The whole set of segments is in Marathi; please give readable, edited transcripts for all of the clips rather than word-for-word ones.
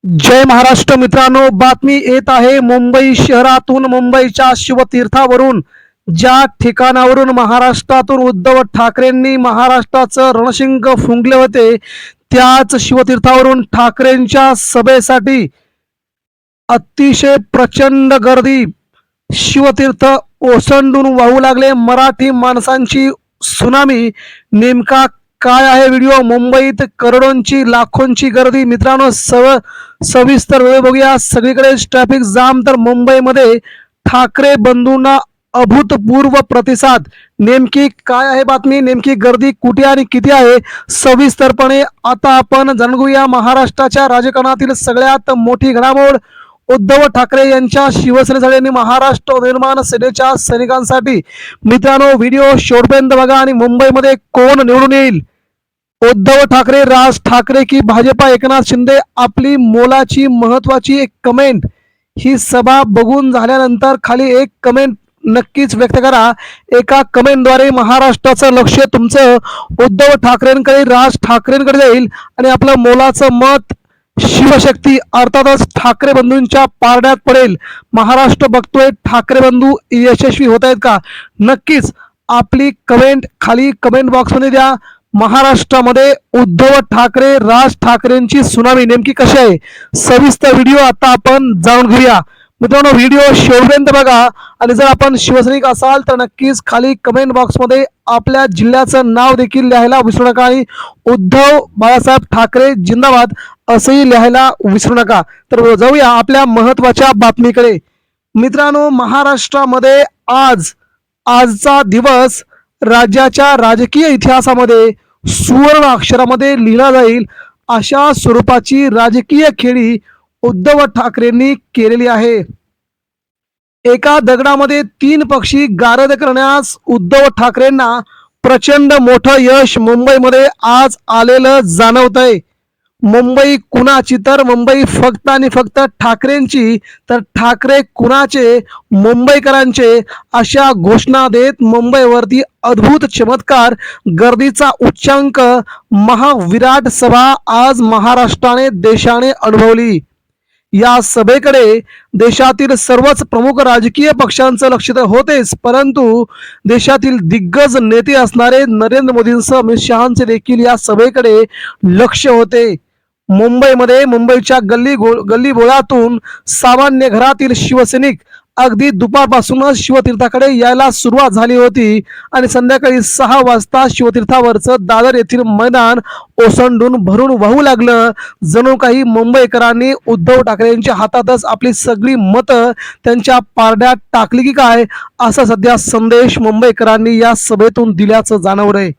जय महाराष्ट्र मित्रांनो, बातमी येत आहे मुंबई शहरातून, मुंबईच्या शिवतीर्थावरून. ज्या ठिकाणावरून महाराष्ट्रातून उद्धव ठाकरेंनी महाराष्ट्राचं रणशिंग फुंकले होते, त्याच शिवतीर्थावरून ठाकरेंच्या सभेसाठी अतिशय प्रचंड गर्दी. शिवतीर्थ ओसंडून वाहू लागले. मराठी माणसांची सुनामी. नेमका काय आहे व्हिडिओ? मुंबईत करोडोंची लाखोंची गर्दी. मित्रांनो, सविस्तर वेळ बघूया. सगळीकडे ट्रॅफिक जाम. तर मुंबईमध्ये ठाकरे बंधूंना अभूतपूर्व प्रतिसाद. नेमकी काय आहे बातमी? नेमकी गर्दी कुठे आणि किती आहे? सविस्तरपणे आता आपण जाणून घेऊया. महाराष्ट्राच्या राजकारणातील सगळ्यात मोठी घडामोड. उद्धव ठाकरे यांच्या शिवसेनेसाठी आणि महाराष्ट्र निर्माण सेनेच्या सैनिकांसाठी. मित्रांनो, व्हिडिओ शेवटपर्यंत बघा. आणि मुंबईमध्ये कोण निवडून येईल? उद्धव ठाकरे, राज ठाकरे की भाजपा एकनाथ शिंदे? आपली मोलाची महत्वाची एक कमेंट. ही सभा बघून झाल्यानंतर खाली एक कमेंट नक्कीच व्यक्त करा. एका कमेंटद्वारे महाराष्ट्राचं लक्ष तुमचं उद्धव ठाकरेंकडे, राज ठाकरेंकडे जाईल आणि आपलं मोलाचं मत शिवशक्ती अर्थातच ठाकरे बंधूंच्या पारड्यात पडेल. महाराष्ट्र बघतोय, ठाकरे बंधू यशस्वी होत आहेत का? नक्कीच आपली कमेंट खाली कमेंट बॉक्समध्ये द्या. महाराष्ट्रामध्ये उद्धव ठाकरे, राज ठाकरेंची सुनामी नेमकी कशी आहे? सविस्तर व्हिडिओ आता आपण जाणून घेऊया. मित्रांनो, व्हिडिओ शेवटपर्यंत बघा. आणि जर आपण शिवसैनिक असाल तर नक्कीच खाली कमेंट बॉक्समध्ये आपल्या जिल्ह्याचं नाव देखील लिहायला विसरू नका. आणि उद्धव बाळासाहेब ठाकरे जिंदाबाद असंही लिहायला विसरू नका. तर जाऊया आपल्या महत्वाच्या बातमीकडे. मित्रांनो, महाराष्ट्रामध्ये आजचा दिवस राज्याच्या राजकीय इतिहासामध्ये सुवर्ण अक्षरामध्ये लिहिला जाईल अशा स्वरूपाची राजकीय खेळी उद्धव ठाकरेंनी केलेली आहे. एका दगडामध्ये 3 पक्षी गारद करण्यास उद्धव ठाकरेंना प्रचंड मोठं यश मुंबईमध्ये आज आलेलं जाणवतंय. मुंबई कुणाची? तर मुंबई फक्त आणि फक्त ठाकरेंची. तर ठाकरे कुणाचे? मुंबईकरांचे. अशा घोषणा देत मुंबईवरती अद्भुत चमत्कार, गर्दीचा उच्चांक, महाविराट सभा आज महाराष्ट्राने, देशाने अनुभवली. या सभेकडे देशातील सर्वच प्रमुख राजकीय पक्षांचं लक्ष तर होतेच, परंतु देशातील दिग्गज नेते असणारे नरेंद्र मोदींसह अमित शहांचे देखील या सभेकडे लक्ष होते. मुंबईमध्ये, मुंबईच्या गल्ली बोळातून सामान्य घरातील शिवसैनिक अगदी दुपारपासूनच शिवतीर्थाकडे यायला सुरुवात झाली होती. आणि संध्याकाळी 6 वाजता शिवतीर्थावरचं दादर येथील मैदान ओसंडून भरून वाहू लागलं. जणू काही मुंबईकरांनी उद्धव ठाकरेंच्या हातातच आपली सगळी मतं त्यांच्या पारड्यात टाकली की काय, असा सध्या संदेश मुंबईकरांनी या सभेतून दिल्याचं जाणवलंय.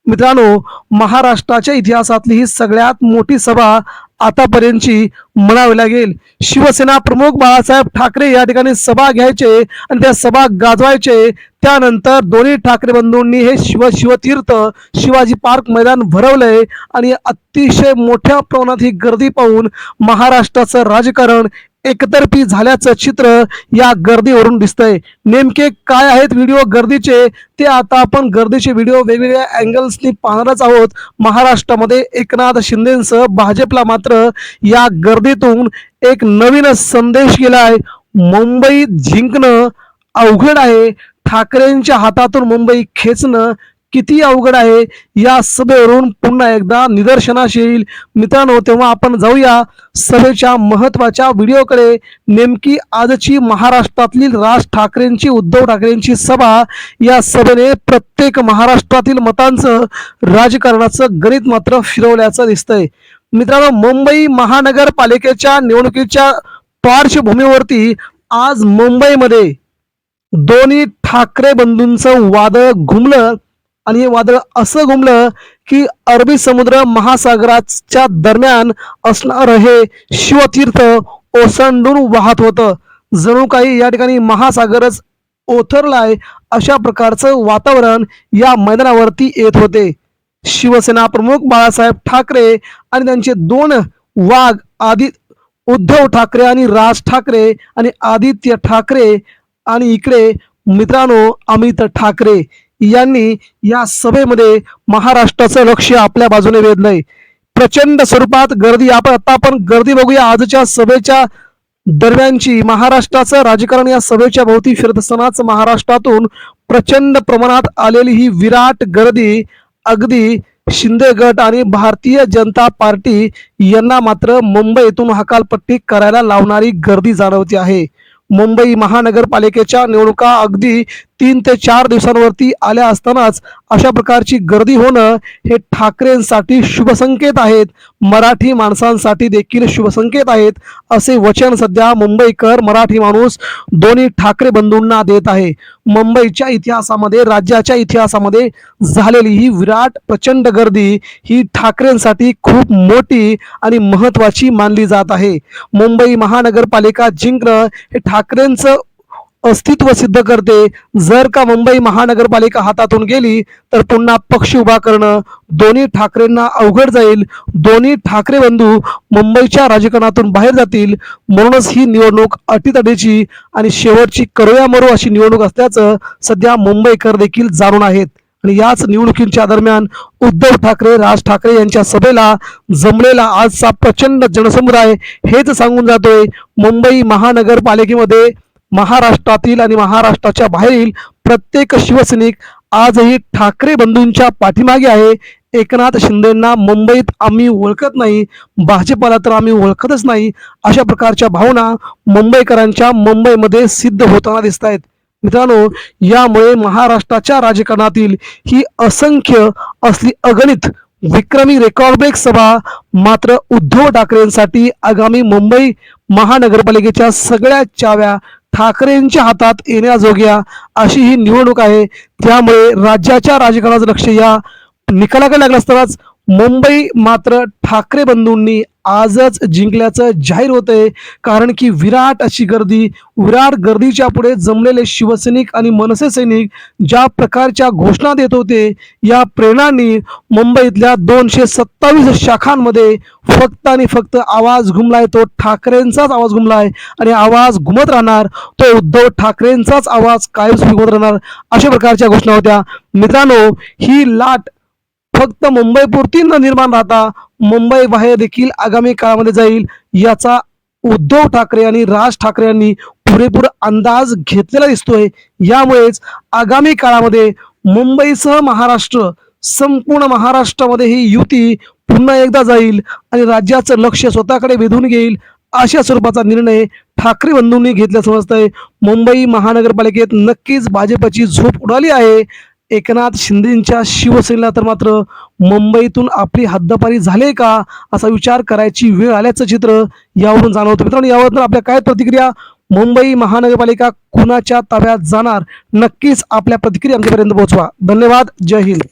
मित्रांनो, महाराष्ट्राच्या इतिहासातली ही सगळ्यात मोठी सभा आतापर्यंतची म्हणावी लागेल. शिवसेना प्रमुख बाळासाहेब ठाकरे या ठिकाणी सभा घ्यायचे आणि त्या सभा गाजवायचे. त्यानंतर दोन्ही ठाकरे बंधूंनी हे शिवतीर्थ शिवाजी पार्क मैदान भरवलंय. आणि अतिशय मोठ्या प्रमाणात ही गर्दी पाहून महाराष्ट्राचं राजकारण एकतर्फी झाल्याचं चित्र या गर्दीवरून दिसतंय. नेमके काय आहेत व्हिडिओ गर्दीचे, ते आता आपण गर्दीचे व्हिडिओ वेगवेगळ्या अँगल्सनी पाहणारच आहोत. महाराष्ट्रामध्ये एकनाथ शिंदेसह भाजपला मात्र या गर्दीतून एक नवीन संदेश गेलाय. मुंबई जिंकणं अवघड आहे, ठाकरेंच्या हातातून मुंबई खेचणं किती अवघड आहे, या सभेवरून पुन्हा एकदा निदर्शनास येईल. मित्रांनो, तेव्हा आपण जाऊया सभेच्या महत्वाच्या व्हिडिओकडे. नेमकी आजची महाराष्ट्रातली राज ठाकरेंची, उद्धव ठाकरेंची सभा. या सभेने प्रत्येक महाराष्ट्रातील मतांचं, राजकारणाचं गणित मात्र फिरवल्याचं दिसतंय. मित्रांनो, मुंबई महानगरपालिकेच्या निवडणुकीच्या पार्श्वभूमीवरती आज मुंबईमध्ये दोन्ही ठाकरे बंधूंचं वादळ घुमलं. आणि हे वादळ असं घुमलं की अरबी समुद्र महासागराच्या दरम्यान असणार हे शिवतीर्थ ओसंडून वाहत होतं. जणू काही या ठिकाणी महासागरच ओथरलाय अशा प्रकारचं वातावरण या मैदानावरती येत होते. शिवसेना प्रमुख बाळासाहेब ठाकरे आणि त्यांचे 2 वाघ उद्धव ठाकरे आणि राज ठाकरे आणि आदित्य ठाकरे, आणि इकडे मित्रांनो अमित ठाकरे यांनी या सभेमध्ये महाराष्ट्राचं लक्ष आपल्या बाजूने वेधलंय. प्रचंड स्वरूपात गर्दी. आता आपण गर्दी बघूया आजच्या सभेच्या दरम्यानची. महाराष्ट्राचं राजकारण या सभेच्या भोवती फिरत असतानाच महाराष्ट्रातून प्रचंड प्रमाणात आलेली ही विराट गर्दी अगदी शिंदे गट आणि भारतीय जनता पार्टी यांना मात्र मुंबईतून हकालपट्टी करायला लावणारी गर्दी जाणवते आहे. मुंबई महानगरपालिकेच्या निवडणुका अगदी 3 ते 4 दिवसांवरती आल्या असतानाच अशा प्रकारची गर्दी होणं हे ठाकरेंसाठी शुभसंकेत आहेत, मराठी माणसांसाठी देखील शुभसंकेत आहेत, असे वचन सध्या मुंबईकर मराठी माणूस दोन्ही ठाकरे बंधूंना देत आहे. मुंबईच्या इतिहासामध्ये, राज्याच्या इतिहासामध्ये झालेली ही विराट प्रचंड गर्दी ही ठाकरेंसाठी खूप मोठी आणि महत्वाची मानली जात आहे. मुंबई महानगरपालिका जिंकणं हे ठाकरेंचं अस्तित्व सिद्ध करते. जर का मुंबई महानगरपालिका हातातून गेली तर पुन्हा पक्ष उभा करणं दोन्ही ठाकरेंना अवघड जाईल. दोन्ही ठाकरे बंधू मुंबईच्या राजकारणातून बाहेर जातील. म्हणूनच ही निवडणूक अटीतटीची आणि शेवटची करूया मरू अशी निवडणूक असल्याचं सध्या मुंबईकर देखील जाणून आहेत. आणि याच निवडणुकीच्या दरम्यान उद्धव ठाकरे, राज ठाकरे यांच्या सभेला जमलेला आजचा प्रचंड जनसमुदाय हेच सांगून जातोय, मुंबई महानगरपालिकेमध्ये महाराष्ट्रातील आणि महाराष्ट्राच्या बाहेरील प्रत्येक शिवसैनिक आजही ठाकरे बंधूंच्या पाठीमागे आहे. एकनाथ शिंदेंना मुंबईत आम्ही ओळखत नाही, भाजपला तर आम्ही ओळखतच नाही, अशा प्रकारच्या भावना मुंबईकरांच्या मुंबईमध्ये सिद्ध होताना दिसत आहेत. मित्रांनो, यामुळे महाराष्ट्राच्या राजकारणातील ही असंख्य असली अगणित विक्रमी रेकॉर्ड ब्रेक सभा मात्र उद्धव ठाकरेंसाठी आगामी मुंबई महानगरपालिकेच्या सगळ्या चाव्या ठाकरेंच्या हातात येण्याजोग्या अशी ही निवडणूक आहे. त्यामुळे राज्याच्या राजकारणाचं लक्ष या निकालाकडे लागलं असतानाच मुंबई मात्र ठाकरे बंधूंनी आजच जिंकल्याचं जाहीर होतंय. कारण की विराट अशी गर्दी, विराट गर्दीच्या पुढे जमलेले शिवसैनिक आणि मनसे सैनिक ज्या प्रकारच्या घोषणा देत होते, या प्रेरणांनी मुंबईतल्या 227 शाखांमध्ये फक्त आणि फक्त आवाज घुमलाय. तो ठाकरेंचाच आवाज घुमलाय आणि आवाज घुमत राहणार. तो उद्धव ठाकरेंचाच आवाज कायमस्वरूपी घुमत राहणार, अशा प्रकारच्या घोषणा होत्या. मित्रांनो, ही लाट फक्त मुंबईपुरती न निर्माण राहता मुंबई बाहेर देखील आगामी काळामध्ये जाईल, याचा उद्धव ठाकरे आणि राज ठाकरे यांनी पुरेपूर अंदाज घेतलेला दिसतोय. यामुळेच आगामी काळामध्ये मुंबईसह महाराष्ट्र, संपूर्ण महाराष्ट्रामध्ये ही युती पुन्हा एकदा जाईल आणि राज्याचं लक्ष स्वतःकडे वेधून घेईल, अशा स्वरूपाचा निर्णय ठाकरे बंधूंनी घेतल्याचं समजतंय. मुंबई महानगरपालिकेत नक्कीच भाजपची झोप उडाली आहे. एकनाथ शिंदेंच्या शिवसेनेला तर मात्र मुंबईतून आपली हद्दपारी झाले का असा विचार करायची वेळ आल्याचं चित्र यावरून जाणवतं. मित्रांनो, यावर आपल्या काय प्रतिक्रिया, मुंबई महानगरपालिका कुणाच्या ताब्यात जाणार, नक्कीच आपल्या प्रतिक्रिया आमच्यापर्यंत पोहोचवा. धन्यवाद. जय हिंद.